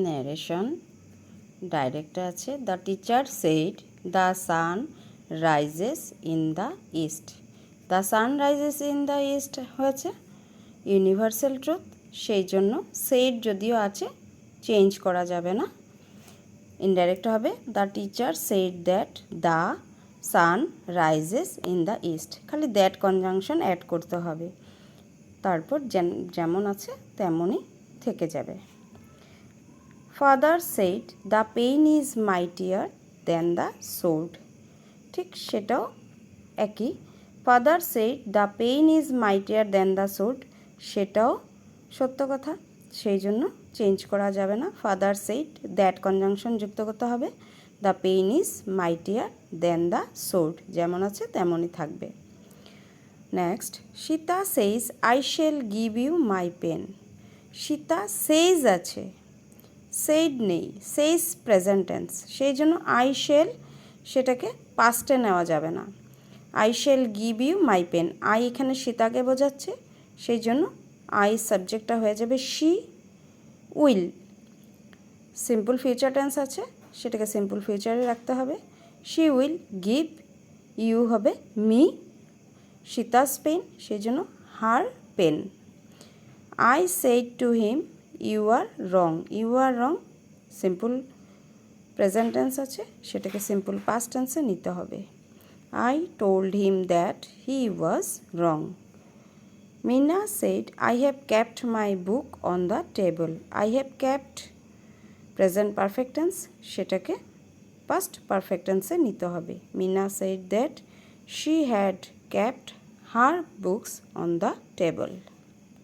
Narration direct আছে। The teacher said the sun rises in the east. The sun rises in the east হয়েছে universal truth, সেই জন্য said যদিও আছে change করা যাবে না। ইনডাইরেক্ট হবে the teacher said that the sun rises in the east, খালি দ্যাট কনজাংশন অ্যাড করতে হবে, তারপর যেমন আছে তেমনই থেকে যাবে। Father said the pen is mightier than the sword, ঠিক সেটাও একই। Father said the pen is mightier than the sword, সেটাও সত্য কথা, সেই জন্য চেঞ্জ করা যাবে না। ফাদার সেইড দ্যাট কনজাংশন যুক্ত করতে হবে। The pen is mightier than the sword, যেমন আছে তেমনই থাকবে। Next, Sita says I shall give you my pen. Sita says আছে, সেইড নেই, সেইজ প্রেজেন্ট টেন্স, সেই জন্য আই শ্যাল সেটাকে পাস্টে নেওয়া যাবে না। I shall give you my pen, I এখানে সীতাকে বোঝাচ্ছে, সেই জন্য আই সাবজেক্টটা হয়ে যাবে she will. Simple future tense আছে, সেটাকে সিম্পল ফিউচারে রাখতে হবে। শি উইল গিভ ইউ হবে মি, সীতাস পেন, সেই জন্য her pen. I said to him you are wrong, you are wrong simple present tense আছে, সেটাকে সিম্পল পাস্ট টেন্সে নিতে হবে। I told him that he was wrong. Mina said I have kept my book on the table. I have kept present perfect tense, সেটাকে past perfect টেন্সে নিতে হবে। Meena said that she had kept her books on the table.